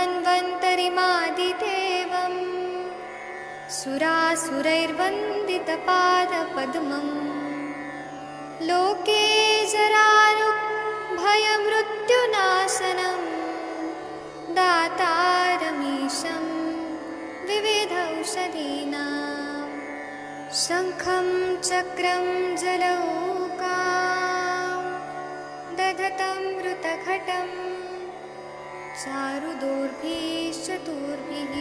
धन्वन्तरिमादिदेवम् सुरासुरैर्वन्दितपादपद्मम् लोके जरारुभयमृत्युनाशनं दातारमीशं विविधौषधीनां शङ्खं चक्रं जलौकां दधतं मृतघटं चारुदोर्भिश्चतुर्भिः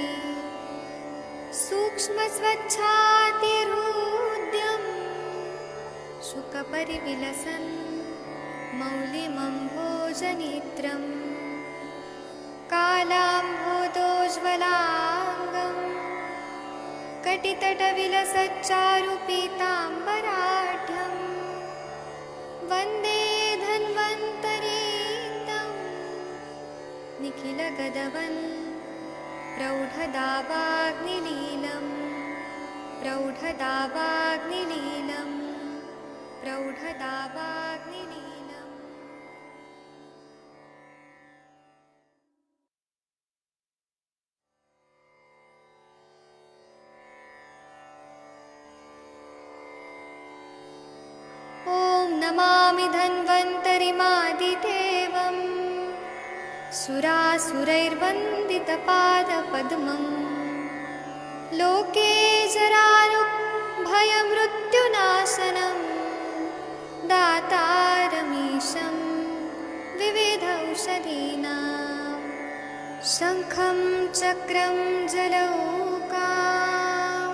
सूक्ष्मस्वच्छातिहृद्यं शुकपरिविलसन् मौलिमम्भोजनेत्रं कालाम्भोदोज्ज्वलाङ्गं कटितटविलसच्चारुपीताम्बराढ्यं वन्दे धन्वन्तरीतं निखिलगदवन् प्रौढदावाग्निलीलं प्रौढदावाग्निलीलं प्रौढदावाग्निलीलम्। ॐ नमामि धन्वन्तरिमादिदेवम् सुरासुरैर्वन्दितपादपद्मम् लोके जरारुभयमृत्युनाशनं दातारमीशं विविधौषधीनां शङ्खं चक्रं जलौकां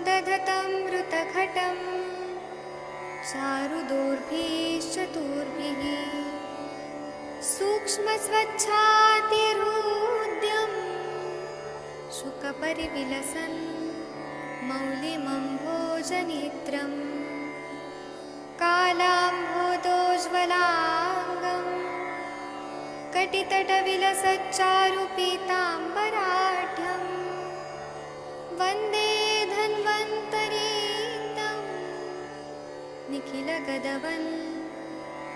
दधतं मृतघटं चारुदोर्भिश्चतुर्भिः सूक्ष्मस्वच्छातिहृद्यं शुकपरिविलसन् मौलिमम्भोजनेत्रं कालाम्भोदोज्ज्वलाङ्गं कटितटविलसच्चारुपीताम्बराढ्यं वन्दे धन्वन्तरीतं निखिलगदवन्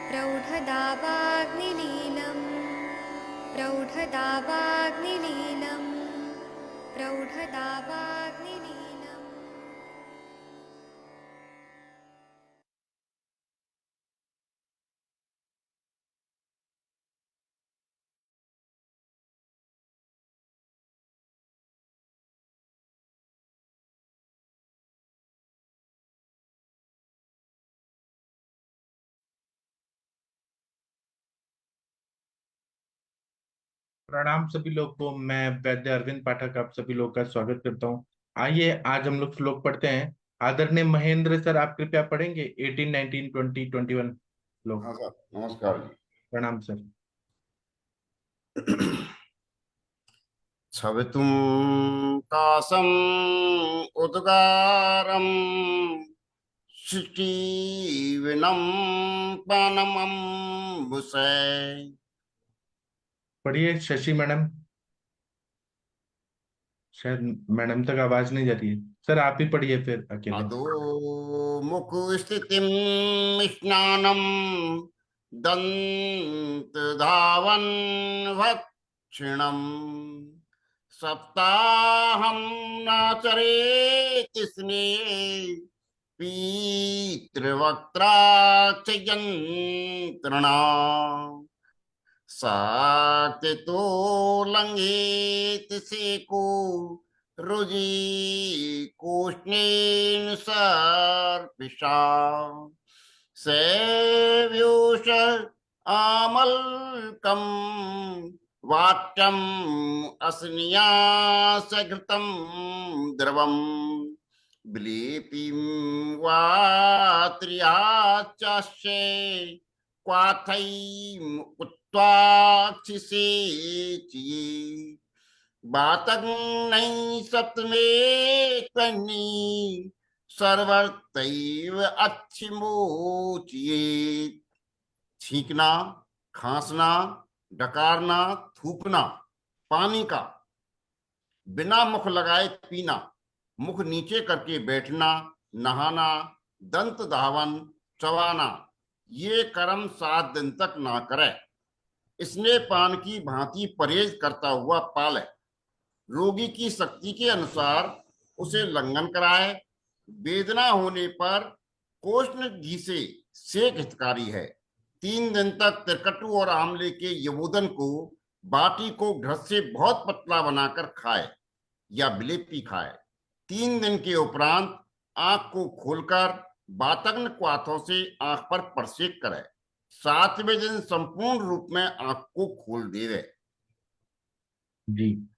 प्रौढदावाग्निलीलं प्रौढदावाग्निलीलं प्रौढदावाग्निलीलम्। प्रणाम सभी लोग को। मैं वैद्य अरविंद पाठक आप सभी लोग का स्वागत करता हूँ। आइए आज हम लोग श्लोक पढ़ते हैं। आदरणीय महेंद्र सर, आप कृपया पढ़ेंगे 18, 19, 20, 21 श्लोक। हाँ सर, नमस्कार जी। प्रणाम सर। छवितुं कासम उद्गारम शिटीविनं पानमंबुसे। पढ़िए शशि मैडम। शायद मैडम तक आवाज नहीं जा रही है। सर आप ही पढ़िए फिर अकेले। अधो मुख स्थितिं स्नानं दंत धावन भक्षिणं सप्ताहं नाचरेत् स्नेहे पितृवक्त्राक्षयन्त्रणा साक्तितो लंघेत सेको रुजि कोष्णेन सर्पिषा सेव्योष आमल्कं वाट्यम् अस्न्यासघृतं द्रवम् विलेपिं वा त्रियाच्चास्ये क्वाथैम उत्वाक्षिसेचिये बातग्नै सप्तमे कन्नी सर्वतैव अच्छिमोचिये। छींकना, खांसना, डकारना, थूकना, पानी का बिना मुख लगाए पीना, मुख नीचे करके बैठना, नहाना, दंत धावन, चबाना, ये कर्म 7 दिन तक ना करे। स्नेहपान की भांति परहेज करता हुआ पाले। रोगी की शक्ति के अनुसार उसे लंघन कराए। वेदना होने पर कोष्ण घी से सेक हितकारी है। 3 दिन तक तिरकट्टू और आंवले के यवोदन को बाटी को घृत से बहुत पतला बनाकर खाए या विलेपी खाए। 3 दिन के उपरांत आंख को खोलकर वातग्न क्वाथों से आंख पर प्रसेक करे। 7वें दिन संपूर्ण रूप में आंख को खोल देवे। जी,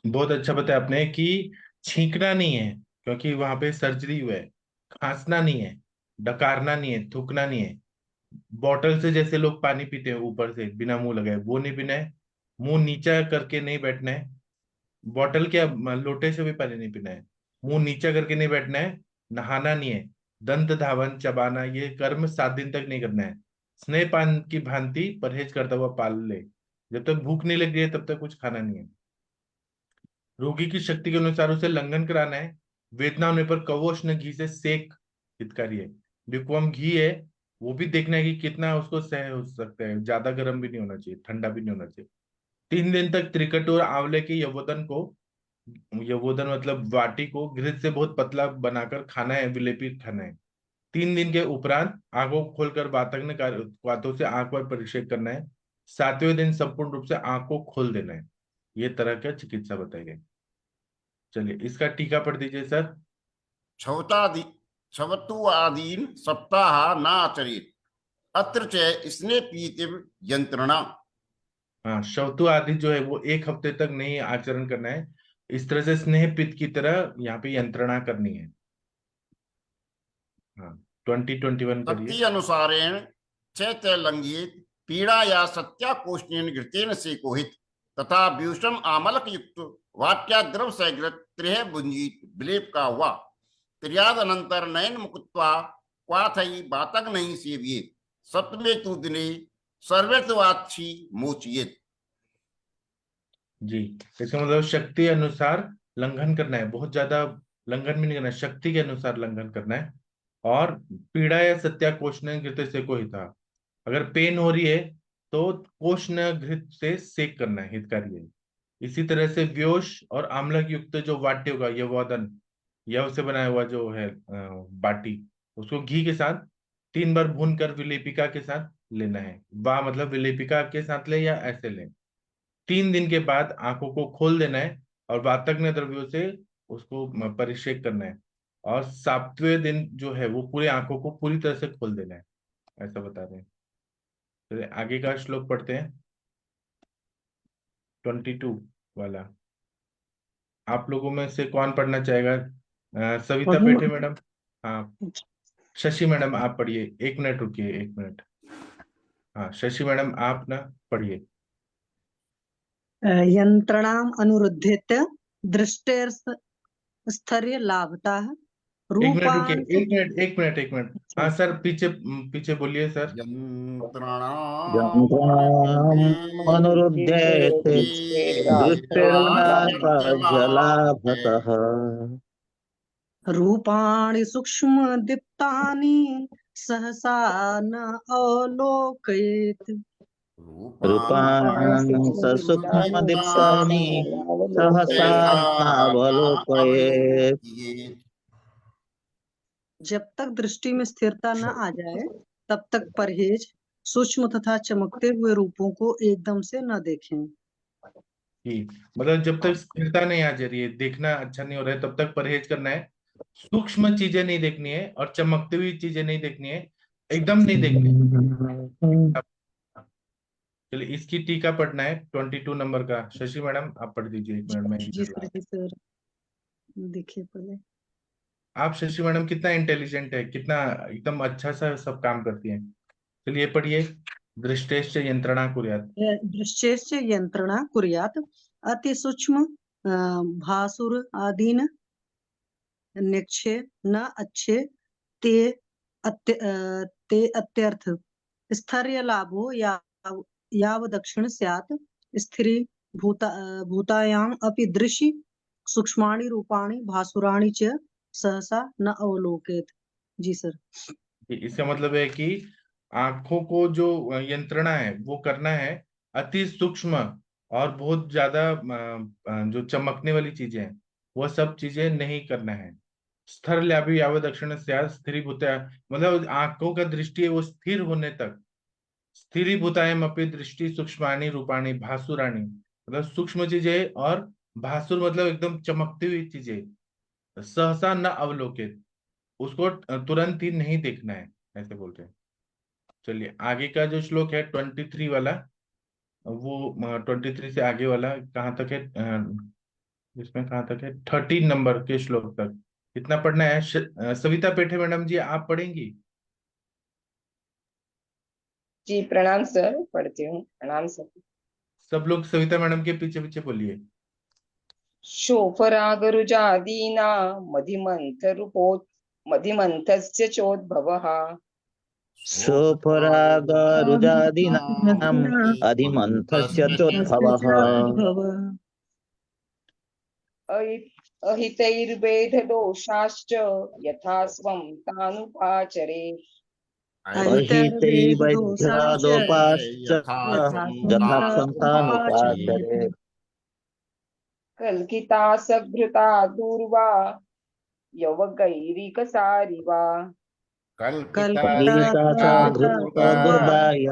बहुत अच्छा बताया आपने कि छींकना नहीं है क्योंकि वहां पे सर्जरी हुआ है, खांसना नहीं है, डकारना नहीं है, थूकना नहीं है, बॉटल से जैसे लोग पानी पीते हैं ऊपर से बिना मुंह लगाए वो नहीं पीना है, मुंह नीचा करके नहीं बैठना है, बॉटल क्या लोटे से भी पानी नहीं पीना है, मुंह नीचा करके नहीं बैठना है, नहाना नहीं है, दंत धावन चबाना ये कर्म 7 दिन तक नहीं करना है, स्नेहपान की भांति परहेज करता हुआ पाल ले, जब तक भूख नहीं लग रही है तब तक कुछ खाना नहीं है, रोगी की शक्ति के अनुसार उसे लंघन कराना है, वेदना होने पर कवोष्ण घी से सेक हितकारी है, lukewarm घी है वो भी देखना है कि कितना उसको सह हो सकता है, ज्यादा गर्म भी नहीं होना चाहिए, ठंडा भी नहीं होना चाहिए। 3 दिन तक त्रिकट और आंवले के यवोदन को, यवोदन मतलब वाटी को घृत से बहुत पतला बनाकर खाना है, विलेपित खाना है। 3 दिन के उपरांत आंखों को खोलकर वातग्न बातों से आंख पर परिक्षेप करना है। 7वें दिन संपूर्ण रूप से आंख को खोल देना है। ये तरह का चिकित्सा बताई गई। चलिए इसका टीका पढ़ दीजिए सर। क्षवत्वादीन सप्ताह न आचरेत, अत्र च स्नेह पीतिव यंत्रणा। हाँ, शवतु आदि जो है वो 1 हफ्ते तक नहीं आचरण करना है, इस तरह से स्नेह पित्त की तरह यहाँ पे यंत्रणा करनी है। हाँ, 2021 करिए। शक्ति अनुसारेण चैत्यलंघ्येत, पीड़ा या सत्याकोष्णेन घृतेन सेकोहित, तथा व्यूषम आमलक युक्त वाट्या द्रव सैग्रत त्रिह बुंजीत विलेप का हुआ। त्रियाद अनंतर नयन मुकुत्वा क्वाथई बातक नहीं सेवियेत, 7वें तु दिने सर्वेत्वाच्छी मोचियेत। जी, इसका मतलब शक्ति अनुसार लंघन करना है, बहुत ज्यादा लंघन भी नहीं करना है, शक्ति के अनुसार लंघन करना है। और पीड़ा या सत्याकोष्ण घृत से को हिता, अगर पेन हो रही है तो कोष्ण घृत से सेक करना है, हितकारी है। इसी तरह से व्योश और आम्लक युक्त जो वाट्य होगा यवोदन, यव से बनाया हुआ जो है बाटी, उसको घी के साथ 3 बार भून कर विलेपिका के साथ लेना है। वाह मतलब विलेपिका के साथ ले या ऐसे ले। 3 दिन के बाद आंखों को खोल देना है और वातग्न द्रव्यों से उसको परिक्षेप करना है। और 7वें दिन जो है वो पूरे आंखों को पूरी तरह से खोल देना है, ऐसा बता रहे हैं। चलिए आगे का श्लोक पढ़ते हैं, 22 वाला। आप लोगों में से कौन पढ़ना चाहेगा? सविता पेठे मैडम, हाँ शशि मैडम आप पढ़िए, 1 मिनट रुकिए 1 मिनट। हाँ शशि मैडम आप ना पढ़िए। यंत्रणाम अनुरुद्धेत दृष्टेर्स्थर्य लाभतः 1 मिनट रुकिए, रूपाणि 1 मिनट 1 मिनट 1 मिनट। हाँ सर पीछे पीछे बोलिए सर। यंत्रणाम अनुरुद्धेत दृष्टिर्लाभतः रूपाणि सूक्ष्म दीप्तानि सहसा न अवलोकयेत्। रूपाणि सूक्ष्मदीप्तानि सहसा नावलोकयेत्। जब तक दृष्टि में स्थिरता न आ जाए तब तक परहेज सूक्ष्म तथा चमकते हुए रूपों को एकदम से न देखें। जी, मतलब जब तक स्थिरता नहीं आ जा रही है, देखना अच्छा नहीं हो रहा है, तब तक परहेज करना है। सूक्ष्म चीजें नहीं देखनी है और चमकती हुई चीजें नहीं देखनी है, एकदम नहीं देखनी है। चलिए इसकी टीका पढ़ना है 22 नंबर का। शशि मैडम आप पढ़ दीजिए, 1 मिनट में जी सर, जी सर, देखिए पहले। आप शशि मैडम कितना इंटेलिजेंट है, कितना एकदम अच्छा सा सब काम करती हैं। चलिए पढ़िए, दृष्टेश्च यंत्रणा कुर्यात्। दृश्यस्य यंत्रणा कुर्यात्, अति सूक्ष्म भासुर आदीन निक्षे न अच्छे ते ते अत्यर्थ स्थर्य लाभो याव दक्षिण स्यात् स्थिरी भूतायाम अपि दृश्य सूक्ष्माणि रूपाणि भासुराणि च सहसा न अवलोकेत। जी सर। इसका मतलब है कि आंखों को जो यंत्रणा है वो करना है अति सूक्ष्म और बहुत ज्यादा जो चमकने वाली चीजें हैं वह सब चीजें नहीं करना है। स्थर यावत दक्षिण स्थिरीभूत, मतलब आंखों का दृष्टि है वो स्थिर होने तक। स्थिरीभूतायम अपनी दृष्टि सूक्ष्माणी रूपाणी भासुराणी, मतलब सूक्ष्म चीजें और भासुर मतलब एकदम चमकती हुई चीजें सहसा न अवलोकित, उसको तुरंत ही नहीं देखना है, ऐसे बोलते हैं। चलिए आगे का जो श्लोक है 23 वाला, वो 23 से आगे वाला कहाँ तक है, इसमें कहाँ तक है 13 नंबर के श्लोक तक इतना पढ़ना है। सविता पेठे मैडम जी आप पढ़ेंगी? जी प्रणाम सर, पढ़ती हूँ। प्रणाम सर। सब लोग सविता मैडम के पीछे पीछे बोलिए। शोफरागरुजादीना मधिमन्थस्य चोद्भवः शोफरागरुजादीनाम् अधिमन्थस्य चोद्भवः अहितैर्वेददोषाश्च यथा स्वं तानुपाचरे अहितैर्वैद्यदोपाश्च यथा सन्तानुपाचरे कल्किता सघृता दूर्वा यवगैरिकसारिवा कलिता सा घृता दुर्बाय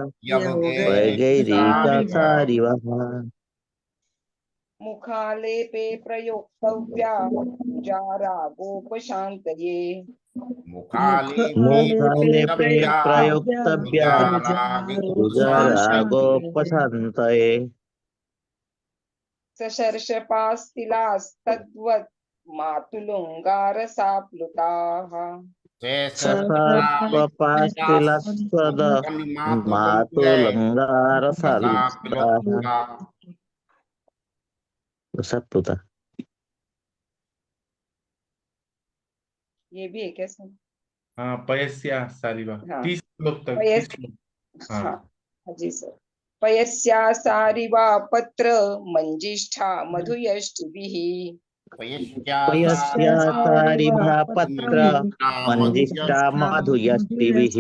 वैगैरिकसारिवः मुखालेपे प्रयोक्तव्या रुजारागोपशान्तये मुखालेपे प्रयोक्तव्या रुजरागोपशान्तये सशर्षपास्तिलास्तद्वत् मातुलुङ्गारसाप्लुताः सपास्तिलस्वद मातुलङ्गारसाप्लुताः सप्लुता। ये भी है क्या सर? हाँ पयस्या सारिवा, हाँ 30 श्लोक तक। पयस 30 श्लोक। हाँ हाँ हाँ जी सर। पयस्या सारिवा पत्र मंजिष्ठा मधुयष्टिभिः पयस्या सारिभा पत्र मञ्जिष्ठा मधुयष्टिभिः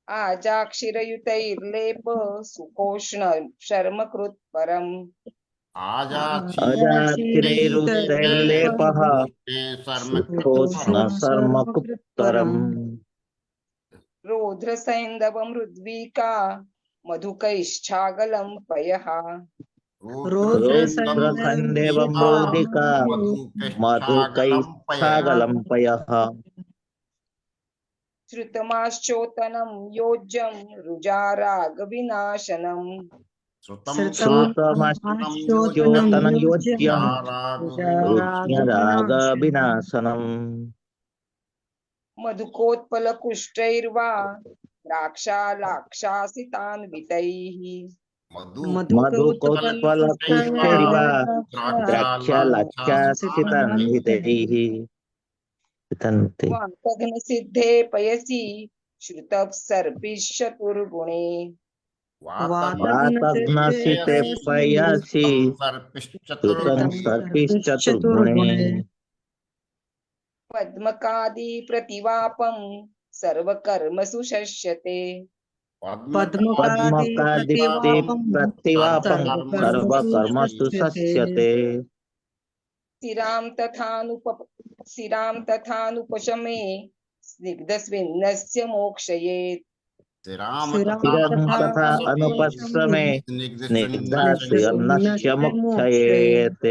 आजाक्षिरयुतैर्लेप सुकोष्ण शर्मकृत् परम् अजाक्षिरैरुतैर्लेपः सुखोष्णशर्मकृत्तरम् रौद्रसैन्दवमृद्विका मधुकैश्चागलं पयः रौद्रखण्डेव मृदिका मधुकैश्चागलं पयः श्रुतमाश्चोतनं योज्यं रुजारागविनाशनम् श्रुतमश्चोतनं योज्यं रुज्यरागविनाशनम् मधुकोत्पलकुष्ठैर्वा द्राक्षालाक्षासितान्वितैः मधुकोत्पलपुष्पैर्व द्राक्षालाक्षासितान्वितैः वातघ्नसिद्धे पयसि श्रुतप्सर्पिश्चतुर्गुणे वातघ्नसिते पयसि श्रुतं सर्पिश्चतुर्गुणे पद्मकादिप्रतिवापं सर्वकर्मसु शस्यते पद्मकादिते प्रतिवापं सर्वकर्मसु शस्यते शिरां तथानुपशमे स्निग्धस्विन्नस्य मोक्षयेत् चिरं तथा अनुपश्रमे स्निग्धास्यन्नस्य मुक्षयेत्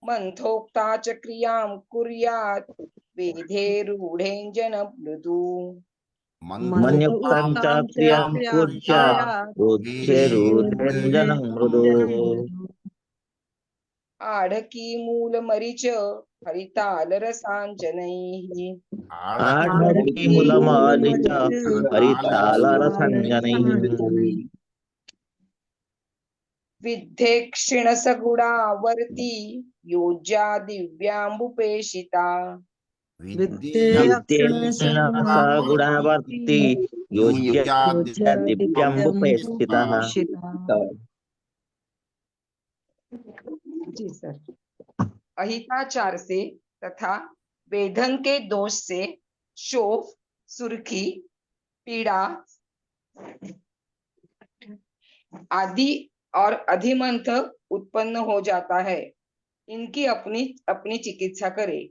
मन्थोक्ता च क्रियां कुर्यात् वेधेरूढेञ्जन मृदु मन्युक्तं च क्रियां कुर्यात् उच्चैरुदञ्जनं मृदु आढकी मूलमरीच हरितालरसाञ्जनैः आढ्यकीमूलमरीच हरितालरसाञ्जनैः विद्धेक्षिणसगुणावर्ती योज्या दिव्याम्बुपेशिता विद्येक्षिणसगुणावर्ती योज्या दिव्याम्बुपेक्षितः। जी सर। अहिताचार से तथा वेधन के दोष से शोफ, सुर्खी, पीड़ा, आदि और अधिमंथ उत्पन्न हो जाता है। इनकी अपनी अपनी चिकित्सा करें।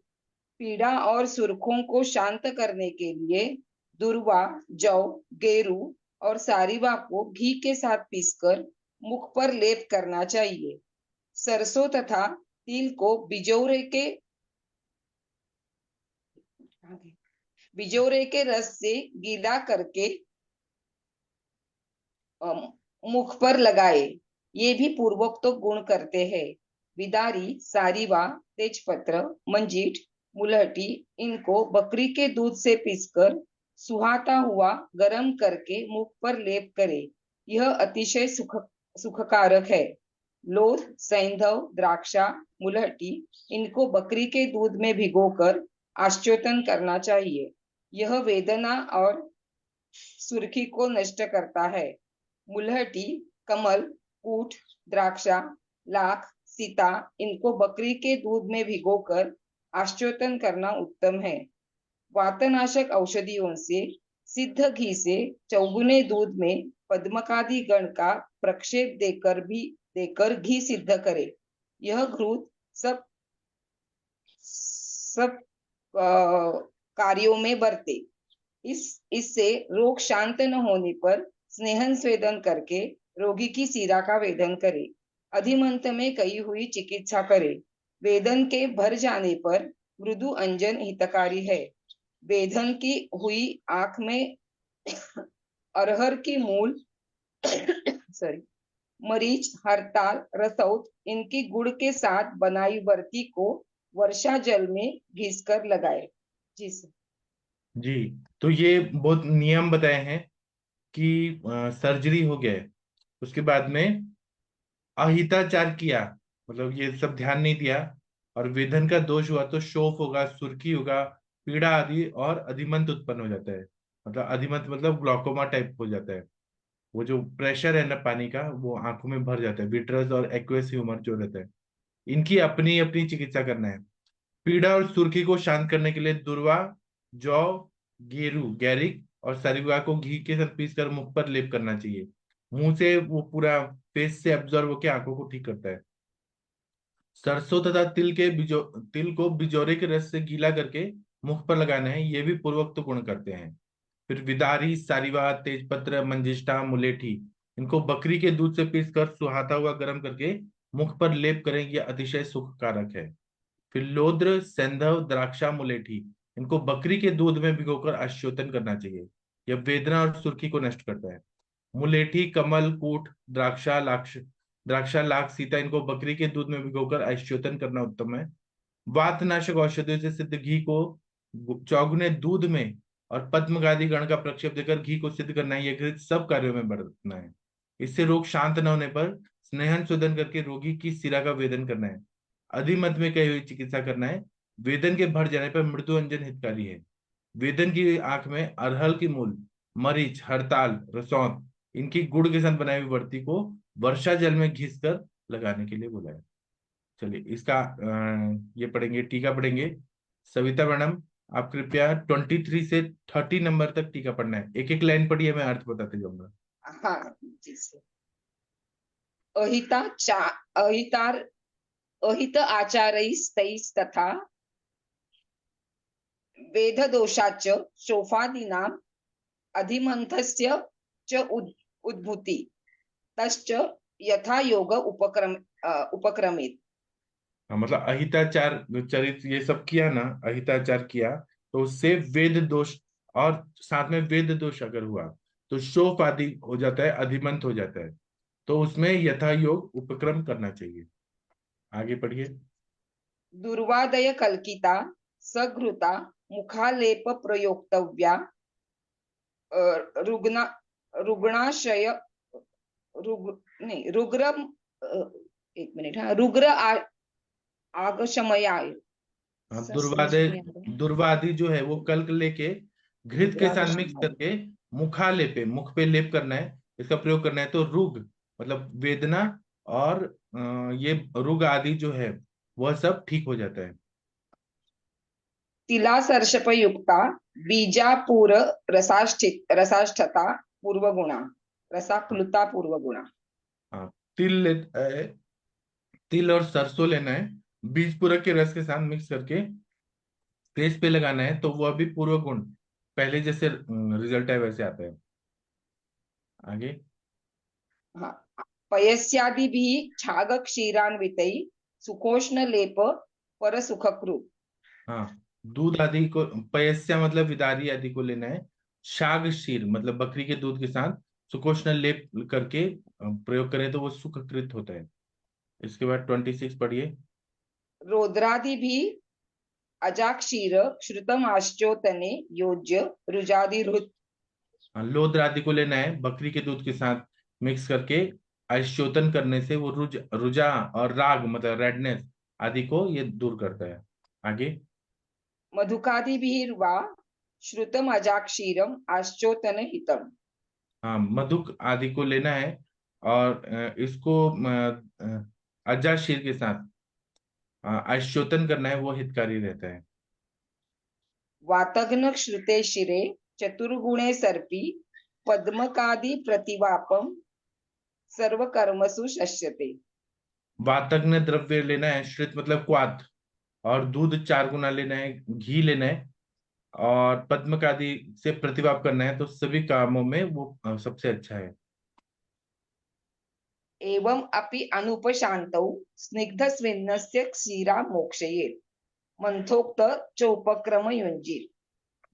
पीड़ा और सुर्खों को शांत करने के लिए दूर्वा, जौ, गेरू और सारीवा को घी के साथ पीसकर मुख पर लेप करना चाहिए। सरसों तथा तिल को बिजोरे के रस से गीला करके मुख पर लगाए। ये भी पूर्वोक्त गुण करते हैं। विदारी, सारीवा, तेजपत्र, मंजीठ, मुलहटी इनको बकरी के दूध से पीसकर सुहाता हुआ गर्म करके मुख पर लेप करे। यह अतिशय सुखकारक है। लोध, सैंधव, द्राक्षा, मुलहटी इनको बकरी के दूध में भिगोकर आश्चोतन करना चाहिए। यह वेदना और सुर्खी को नष्ट करता है। मुलहटी, कमल, कूट, द्राक्षा, लाख, सीता इनको बकरी के दूध में भिगोकर आश्चोतन करना उत्तम है। वातनाशक औषधियों से सिद्ध घी से चौगुने दूध में पद्मकादि गण का प्रक्षेप देकर घी सिद्ध करे। यह घृत सब कार्यों में बरते। इससे रोग शांत न होने पर स्नेहन स्वेदन करके रोगी की सिरा का वेदन करे। अधिमंत में कही हुई चिकित्सा करे। वेदन के भर जाने पर मृदु अंजन हितकारी है। वेदन की हुई आंख में अरहर की मूल मरीच, हरताल, रसौत इनकी गुड़ के साथ बनाई वर्ती को वर्षा जल में घिसकर लगाए। जी सर। जी, तो ये बहुत नियम बताए हैं कि सर्जरी हो गया है, उसके बाद में अहिताचार किया, मतलब ये सब ध्यान नहीं दिया, और वेदन का दोष हुआ तो शोफ होगा, सुर्खी होगा, पीड़ा आदि और अधिमंत उत्पन्न हो जाता है। मतलब अधिमंत मतलब ग्लूकोमा टाइप हो जाता है। वो जो प्रेशर है ना पानी का, वो आंखों में भर जाता है, विट्रस और एक्वेस ह्यूमर जो रहता है। इनकी अपनी अपनी चिकित्सा करना है। पीड़ा और सुर्खी को शांत करने के लिए दुर्वा, जौ, गेरू, गैरिक और सरिवा को घी के साथ पीस कर मुख पर लेप करना चाहिए। मुंह से वो पूरा फेस से एब्जॉर्ब होकर आंखों को ठीक करता है। सरसों तथा तिल को बिजोरे के रस से गीला करके मुख पर लगाना है। ये भी पूर्वोक्त गुण करते हैं। फिर विदारी, सारीवा, तेजपत्र, मंजिष्ठा, मुलेठी इनको बकरी के दूध से पीसकर सुहाता हुआ गर्म करके मुख पर लेप करें। यह अतिशय सुखकारक है। फिर लोद्र, सेंधव, द्राक्षा, मुलेठी इनको बकरी के दूध में भिगोकर आश्चोतन करना चाहिए। यह वेदना और सुर्खी को नष्ट करता है। मुलेठी, कमल, कूट, द्राक्षा, लाख, सीता इनको बकरी के दूध में भिगोकर आश्चोतन करना उत्तम है। वातनाशक औषधियों से सिद्ध घी को चौगुने दूध में और पद्मगादी गण का प्रक्षेप देकर घी को सिद्ध करना है। यह घृत सब कार्यों में बरतना है। इससे रोग शांत न होने पर स्नेहन शोधन करके रोगी की सिरा का वेदन करना है। अधिमत में कही हुई चिकित्सा करना है। वेदन के भर जाने पर मृदु अंजन हितकारी है। वेदन की आंख में अरहल की मूल, मरीच, हरताल, रसौंत इनकी गुड़ के साथ बनाई हुई वर्ती को वर्षा जल में घिस कर लगाने के लिए बोला है। चलिए इसका ये पढ़ेंगे, टीका पढ़ेंगे। सविता मैडम, आप कृपया 23 से 30 नंबर तक टीका पढ़ना है। एक एक लाइन पढ़िए, मैं अर्थ बताते जाऊंगा। हाँ जी सर। अहित आचारैस्तैस्तथा वेददोषाच्च शोफादीनाम् अधिमन्थस्य च उद्भूति तश्च यथा योग उपक्रमित। मतलब अहिताचार चरित ये सब किया ना, अहिताचार किया तो उससे वेद दोष, और साथ में वेद दोष अगर हुआ तो शोफ आदि हो जाता है, अधिमंत हो जाता है। तो उसमें यथा योग उपक्रम करना चाहिए। आगे पढ़िए। दुर्वादय कल्किता सघृता मुखालेप प्रयोक्तव्या रुग्णाशय रुग्र एक मिनट, हाँ, रुग्र आगशमयाय। दुर्वादि जो है वो कल्क लेके घृत के साथ मिक्स करके मुखालेपे, मुख पे लेप करना है, इसका प्रयोग करना है। तो रुग मतलब वेदना और ये रुग आदि जो है वह सब ठीक हो जाता है। तिला सर्षप युक्ता बीजापुर रसाष्ठता पूर्वगुणा, रसाप्लुता पूर्वगुणा। हाँ, तिल और सरसों लेना है, बीज पूरक के रस के साथ मिक्स करके फेस पे लगाना है, तो वो अभी पूर्व गुण पहले जैसे रिजल्ट है वैसे आता है। आगे। हाँ, पयस्यादिभिः छागक्षीरान्वितैः सुकोष्णलेप परसुखकृत्। हाँ, दूध आदि को, पयस्या मतलब विदारी आदि को लेना है, शाग शीर मतलब बकरी के दूध के साथ सुकोष्ण लेप करके प्रयोग करें तो वो सुखकृत होता है। इसके बाद 26 पढ़िए। रौद्रादिभिः अजाक्षीर श्रुतमाश्चोतने योज्य रुजादिरुत्। हाँ, लोद्र आदि को लेना है, बकरी के दूध के साथ मिक्स करके आश्चोतन करने से वो रुजा और राग मतलब रेडनेस आदि को ये दूर करता है। आगे। मधुकादिभिर्वा श्रुतम अजाक्षीरम आश्चोतन हितम। हाँ, मधुक आदि को लेना है और इसको अजाशीर के साथ आश्चोतन करना है, वो हितकारी रहता है। वातघ्न श्रुते शिरे चतुर्गुणे सर्पी पद्मकादि प्रतिवापम सर्वकर्मसु शस्यते। वातज्ञ द्रव्य लेना है, श्रित मतलब क्वाथ, और दूध 4 गुना लेना है, घी लेना है, और पद्म का आदि से प्रतिवाप करना है, तो सभी कामों में वो सबसे अच्छा है। एवं अपि अनुपशान्तौ स्निग्धस्विन्नस्य क्षीरा मोक्षयेत् मंथोक्त चोपक्रम युञ्जीत्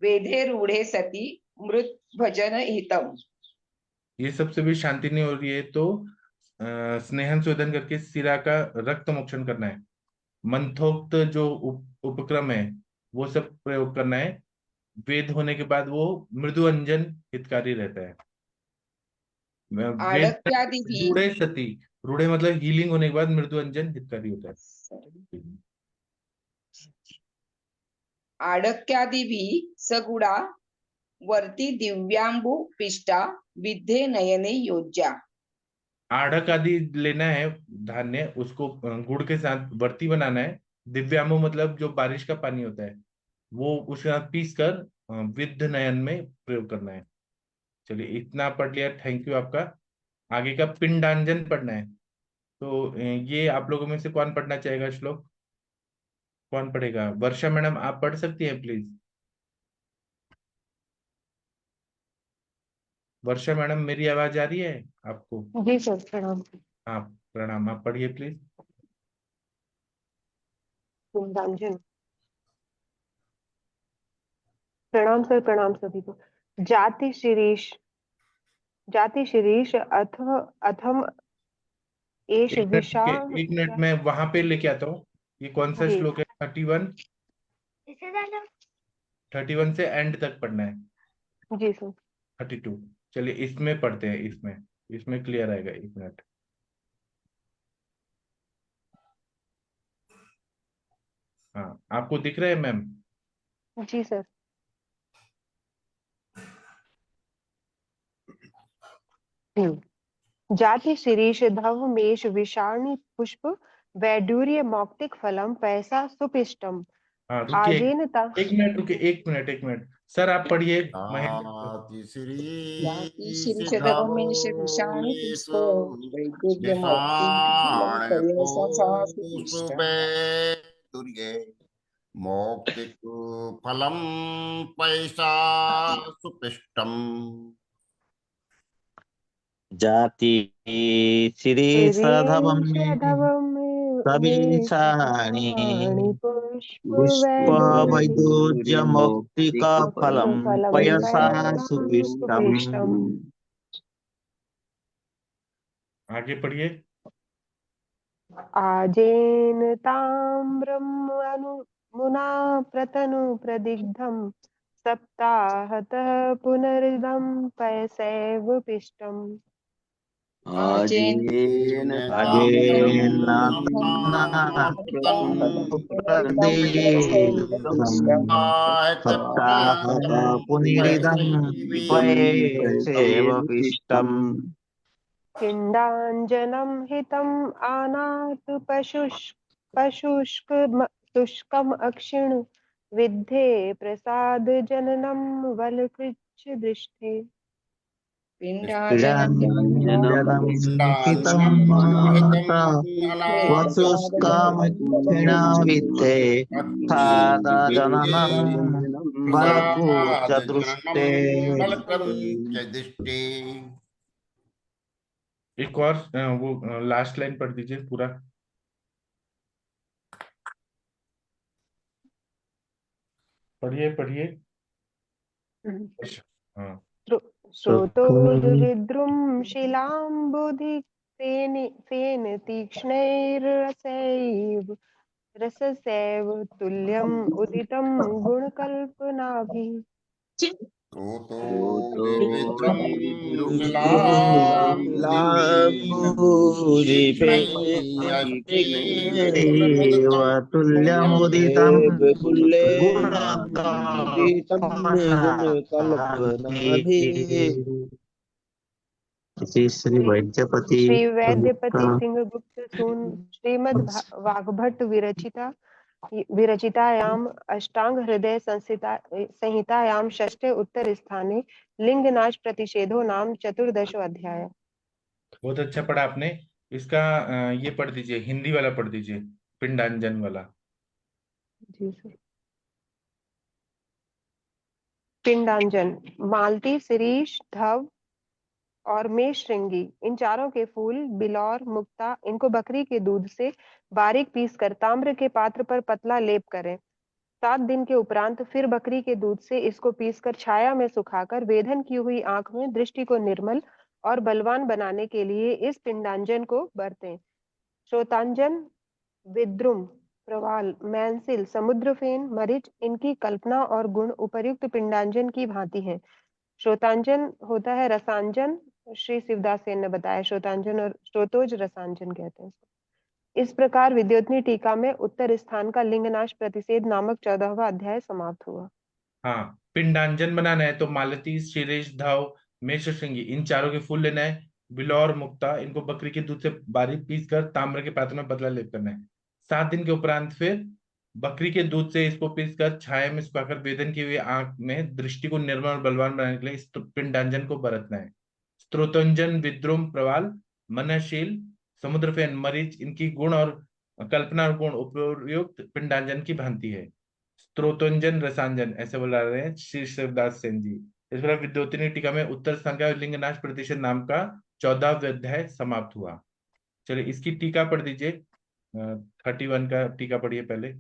वेदे रूढ़े सति मृत भजन हितम। ये सबसे भी शांति नहीं हो रही है तो स्नेहन शोधन करके सिरा का रक्त मोक्षण करना है। मंथोक्त जो उपक्रम है वो सब प्रयोग करना है। वेद होने के बाद वो मृदु अंजन हितकारी रहता है। वेद आड़क्यादि भी रूढ़े सती, रूढ़े मतलब हीलिंग होने के बाद मृदु अंजन हितकारी होता है। आड़क्यादि भी सगुड़ा वर्ती दिव्यांबु पिष्टा विद्धे नयने योज्या। आढ़क आदि लेना है धान्य, उसको गुड़ के साथ वर्ती बनाना है। दिव्यामो मतलब जो बारिश का पानी होता है वो उसके साथ पीस कर विद्ध नयन में प्रयोग करना है। चलिए इतना पढ़ लिया, थैंक यू आपका। आगे का पिंडांजन पढ़ना है, तो ये आप लोगों में से कौन पढ़ना चाहेगा श्लोक? कौन पढ़ेगा? वर्षा मैडम आप पढ़ सकती हैं प्लीज? वर्षा मैडम मेरी आवाज आ रही है आपको? जी सर, प्रणाम। हाँ, प्रणाम, आप पढ़िए प्लीज। पिंडांजन। प्रणाम सर, प्रणाम सभी को। जाति शिरीष, जाति शिरीष अथम एष एक मिनट रुकिए, विशाल। एक मिनट में वहां पे लेके आता हूँ। ये कौन सा जी श्लोक है? 31 से एंड तक पढ़ना है। जी सर। 32। चलिए इसमें पढ़ते हैं, इसमें इसमें क्लियर आएगा। एक मिनट। हाँ, आपको दिख रहा है मैम? जी सर। जाति शिरीष धव मेष विषाणी पुष्प वैडूर्य मौक्तिक फलम पैसा सुपिष्टम हाँ रुकिए, आजेन ता। एक मिनट रुकिए, एक मिनट, एक मिनट। सर आप पढ़िए महेंद्र सर। जाति जाति श्री शीर्षधर्मेश विषाणि सिद्धमेश पुष्प वैदुर्यमौक्ति फलं विषाण पयसा पुष्पे सुपिष्टम्। दुर्गे मौक्तिक फलम पैसा सुपिष्टम। जाति शिरीषधवं शिरीष धव मेष सविशाणि विषाणि पुष्प पुष्पवैदूर्यमौक्तिकफलं फलम पयसा पैसा सुपिष्टम्। सुपिष्टम। आगे पढ़िए। आजेन ताम्रम् अनु मुना प्रतनु प्रदिग्धं सप्ताहतः पुनरिदं पयसैव पिष्टम्। आजेन येन ताम्रं अजेन नाप्रतं पुनरिदं पयसैव प्रदीप्तं पिष्टम्। सप्ताहत पुनरिदं पैसैवीदं पयसेव पिष्टम्। पिण्डाञ्जनं हितम् आनातु शुष्कम् अक्षिण विद्धे प्रसाद जननं वलकृच्छ दृष्टे। पिण्डाजनं पिण्डाञ्जनमिन्थितं माता वसुस्कामक्षिणा विद्धे थादाजननं बलपूर्जदृष्टे। एक और वो लास्ट लाइन पढ़ दीजिए पूरा। पढ़िए पढ़िए। हाँ। श्रोतोर्विद्रुं शिलाम्बुधिफेन तीक्ष्णैर्रसैव रससैव तुल्यम् उदितं गुणकल्पनाभिः। तुल्यमुदितं श्री वैद्यपति श्री वैद्यपति सिंह गुप्त सून श्रीमद् वाग्भट विरचितायाम् अष्टांग हृदय संहितायां षष्ठे उत्तरस्थाने लिंगनाश प्रतिषेधो नाम 14 अध्याय। बहुत अच्छा पढ़ा आपने। इसका ये पढ़ दीजिए, हिंदी वाला पढ़ दीजिए, पिंडांजन वाला। जी सर। पिंडांजन मालती, शिरीष, धव और मेष श्रृंगी, इन चारों के फूल बिलौर मुक्ता, इनको बकरी के दूध से बारीक पीसकर ताम्र के पात्र पर पतला लेप करें। 7 दिन के उपरांत फिर बकरी के दूध से इसको पीसकर छाया में सुखाकर वेधन की हुई आंख में दृष्टि को निर्मल और बलवान बनाने के लिए इस पिंडांजन को बरतें। श्रोतांजन, विद्रुम, प्रवाल, मैंसिल, समुद्रफेन, मरीच, इनकी कल्पना और गुण उपर्युक्त पिंडांजन की भांति हैं। श्रोतांजन होता है रसांजन, श्री शिवदास सेन ने बताया। श्रोतांजन और श्रोतोज रसांजन कहते हैं। इस प्रकार विद्योतनी टीका में उत्तर स्थान का लिंगनाश प्रतिषेध नामक 14वां अध्याय समाप्त हुआ। हाँ, पिंडांजन बनाना है तो मालती, शिरीष, धव, मेष श्रृंगी, इन चारों के फूल लेना है। बिलौर मुक्ता, इनको बकरी के दूध से बारीक पीसकर ताम्र के पात्र में पतला लेप करना है। 7 दिन के उपरांत फिर बकरी के दूध से इसको पीसकर छाया में सुखाकर वेदन की हुई आंख में दृष्टि को निर्मल और बलवान बनाने के लिए इस पिंडांजन को बरतना है। स्त्रोतंजन, विद्रुम, प्रवाल, मननशील, समुद्रफेन, मरीच, इनकी गुण और कल्पना और गुण उपयुक्त पिंडांजन की भांति है। स्त्रोतंजन, रसांजन, ऐसे बोला रहे हैं श्री शिवदास सेन जी। इस प्रकार विद्योतनी टीका में उत्तर स्थान का लिंगनाश प्रतिषेध नाम का 14वां अध्याय समाप्त हुआ। चलिए इसकी टीका पढ़ दीजिए। 31 का टीका पढ़िए पहले।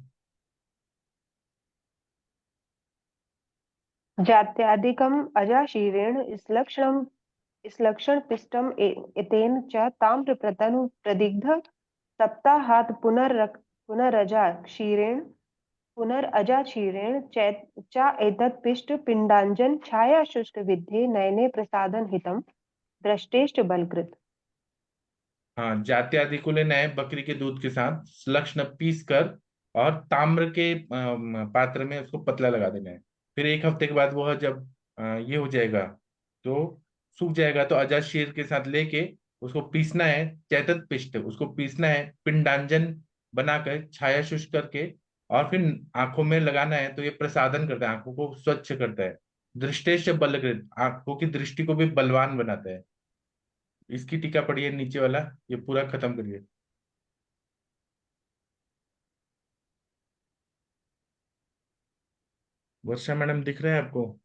जात्यादिकम् अजाशीरेण इस्लक्षण पिष्टम एतेन च ताम्र प्रतनु प्रदिग्ध सप्ताहात् पुनरजा क्षीरेण पुनरजा क्षीरेण च एतत् पिष्ट पिंडांजन छाया शुष्क विद्धे नयने प्रसादन हितम दृष्टेष्ट बलकृत। हाँ, जाति आदि को लेना है बकरी के दूध के साथ लक्षण पीस कर और ताम्र के पात्र में उसको पतला लगा देना है। फिर 1 हफ्ते के बाद वह जब ये हो जाएगा तो सूख जाएगा तो अजाशीर के साथ लेके उसको पीसना है। चैतत पिष्ट, उसको पीसना है पिंडांजन बनाकर छाया शुष्क करके और फिर आंखों में लगाना है। तो ये प्रसादन करता है, आंखों को स्वच्छ करता है। दृष्टेश बलकृत, आंखों की दृष्टि को भी बलवान बनाता है। इसकी टीका पढ़िए नीचे वाला, ये पूरा खत्म करिए। वर्षा मैडम दिख रहे हैं आपको?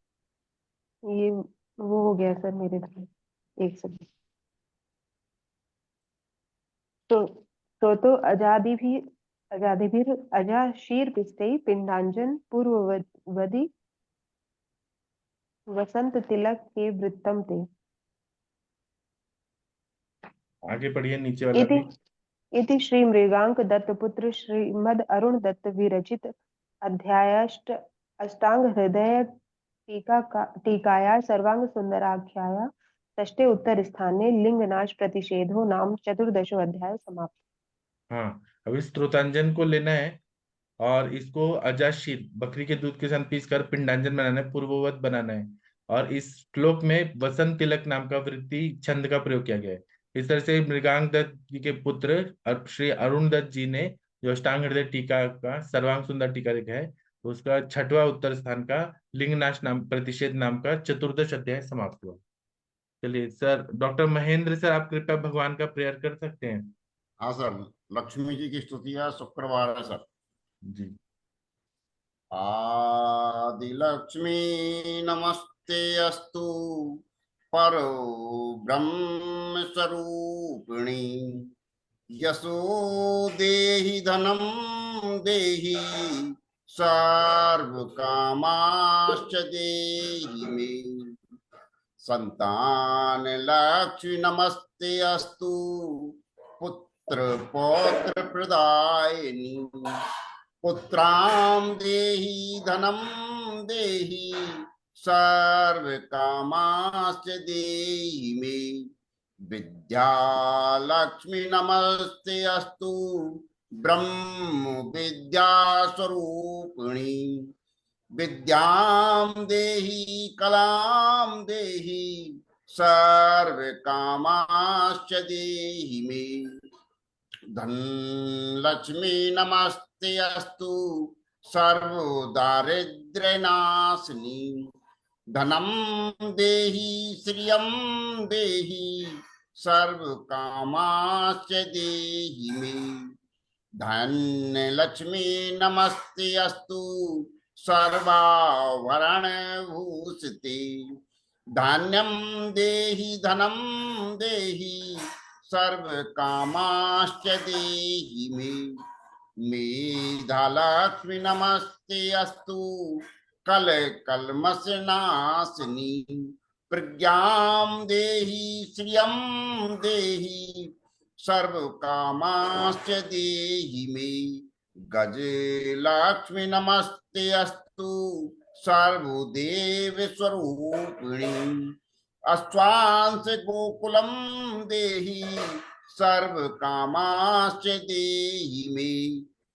ये वो हो गया सर मेरे तरफ, एक सेकंड। तो अजादिभिर अजाशीर पिष्टै पिंडांजन पूर्ववदि वसंत तिलक के वृत्तम ते। आगे पढ़िए नीचे वाला भी। इति श्री मृगांक दत्तपुत्र श्रीमद अरुण दत्त विरचित अध्यायाष्ट अष्टांग हृदय टीकाया सर्वांग सुंदराख्याया षष्ठे उत्तर स्थाने लिंगनाश प्रतिषेधो नाम 14 अध्याय समाप्त। हाँ, अभी स्त्रोतांजन को लेना है और इसको अजाशीर बकरी के दूध के साथ पीस कर पिंडांजन बनाना है, पूर्ववत बनाना है। और इस श्लोक में वसंत तिलक नाम का वृत्ति छंद का प्रयोग किया गया है। इस तरह से मृगांक दत्त जी के पुत्र श्री अरुण दत्त जी ने जो अष्टांग हृदय टीका का सर्वांग सुंदर टीका लिखा है, उसका 6वां उत्तर स्थान का लिंगनाश नाम प्रतिषेध नाम का 14 अध्याय समाप्त हुआ। चलिए सर, डॉक्टर महेंद्र सर आप कृपया भगवान का प्रेयर कर सकते हैं। हाँ सर, लक्ष्मी जी की स्तुति है, शुक्रवार है सर। जी। आदि लक्ष्मी नमस्ते अस्तु परो ब्रह्म स्वरूपिणी यशो देहि धनं देहि सर्व कामाश्च देहि मे संतान लक्ष्मी नमस्ते अस्तु पुत्र पौत्र प्रदायिनी पुत्रां देहि धनं देहि सर्व कामाश्च देहि मे विद्या लक्ष्मी नमस्ते अस्तु ब्रह्म विद्या स्वरूपिणी विद्यां देहि कलां देहि सर्व कामाश्च देहि मे धन लक्ष्मी नमस्ते अस्तु सर्व दारिद्र्य नाशिनी धनम देहि श्रियं देहि सर्व कामाश्च देहि मे धन्य लक्ष्मी नमस्ते अस्तु सर्वाभरण भूषिते धान्यं देहि धनं देहि सर्व कामाश्च देहि मे मेधालक्ष्मी नमस्ते अस्तु कल कल्मष नाशिनी प्रज्ञां देहि श्रियं देहि सर्व कामाश्च देहि मे गज लक्ष्मी नमस्ते अस्तु सर्वदेव स्वरूपिणी अश्वांस गोकुलम देहि सर्व कामाश्च देहि मे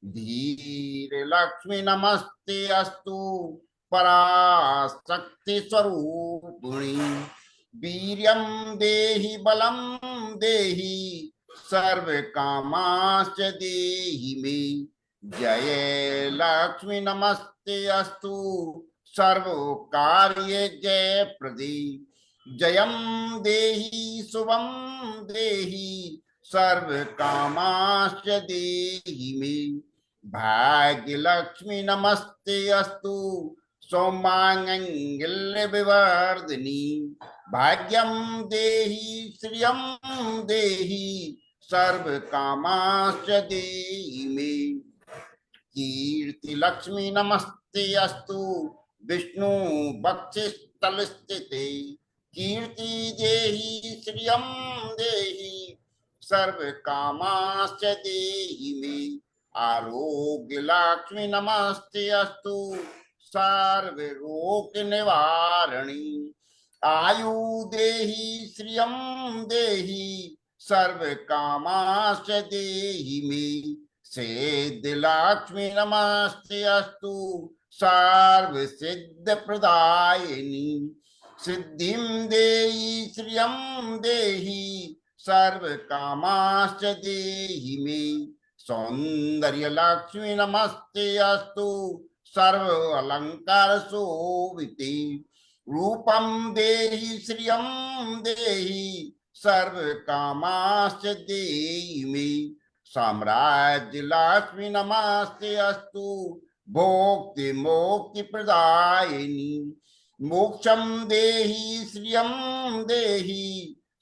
धीर लक्ष्मी नमस्ते अस्तु पराशक्ति स्वरूपिणी वीर्यं देहि बलं देहि सर्व कामाश्च देहि मे जय लक्ष्मी नमस्ते अस्तु सर्व कार्य जय प्रदे जयं देहि शुभं देहि सर्व कामाश्च देहि मे भाग्य लक्ष्मी नमस्ते अस्तु सौमांगल्य विवर्धिनी भाग्यं देहि श्रियं देहि सर्व कामाश्च देहि मे कीर्ति लक्ष्मी नमस्ते अस्तु विष्णु बक्षस्थल स्थिते कीर्ति देहि श्रियं देहि सर्व कामाश्च देहि मे आरोग्य लक्ष्मी नमस्ते अस्तु सर्व रोग निवारणी आयु देहि श्रियं देहि सर्व कामाश्च देहि मे सिद्ध लक्ष्मी नमस्ते अस्तु सर्व सिद्ध प्रदायिनी सिद्धिं देहि श्रियं देहि सर्व कामाश्च देहि मे सौंदर्य लक्ष्मी नमस्ते अस्तु सर्व अलंकार शोभिते रूपं देहि श्रियं देहि सर्व कामाश्च देहि मे साम्राज्य लक्ष्मी नमस्ते अस्तु भोक्ति मोक्ति प्रदायिनी मोक्षं देहि श्रियं देहि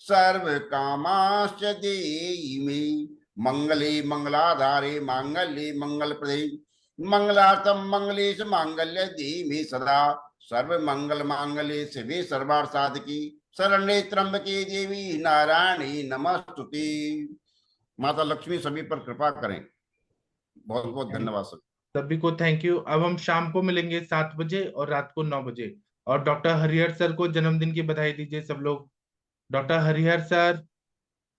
सर्व कामाश्च देहि मे मंगले मंगलाधारे मांगल्ये मंगल प्रदे मंगलार्थम मंगलेश मांगल्य देहि सदा सर्व मंगल मांगल्ये शिवे सर्वार्थ साधकी शरण्ये त्र्यंबके देवी नारायणी नमस्तुते। माता लक्ष्मी सभी पर कृपा करें। बहुत बहुत धन्यवाद सर। सभी को थैंक यू। अब हम शाम को मिलेंगे 7 बजे और रात को 9 बजे। और डॉक्टर हरिहर सर को जन्मदिन की बधाई दीजिए सब लोग। Doctor Harihar sir,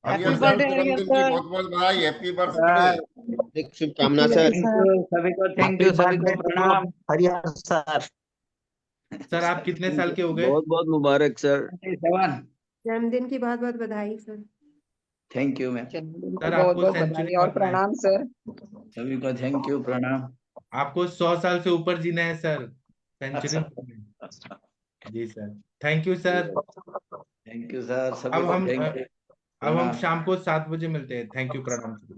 Harihar sir जन्मदिन की बहुत बहुत बधाई। Happy birthday. एक शुभकामना सर। सभी को थैंक यू, सभी को प्रणाम। हरिहर सर, सर आप कितने साल के हो गए? बहुत बहुत मुबारक सर। 27। जन्मदिन की बहुत बहुत बधाई sir. Thank you ma'am. Sir बहुत आपको बहुत सेंचुरी बधाई और प्रणाम सर। सभी को थैंक यू, प्रणाम। आपको 100 साल से ऊपर जीना है सर, सेंचुरी। जी sir, thank you sir. Thank thank you sir, सभी अब को हम थैंक यू। अब हम शाम को 7 बजे मिलते हैं। थैंक यू, प्रणाम।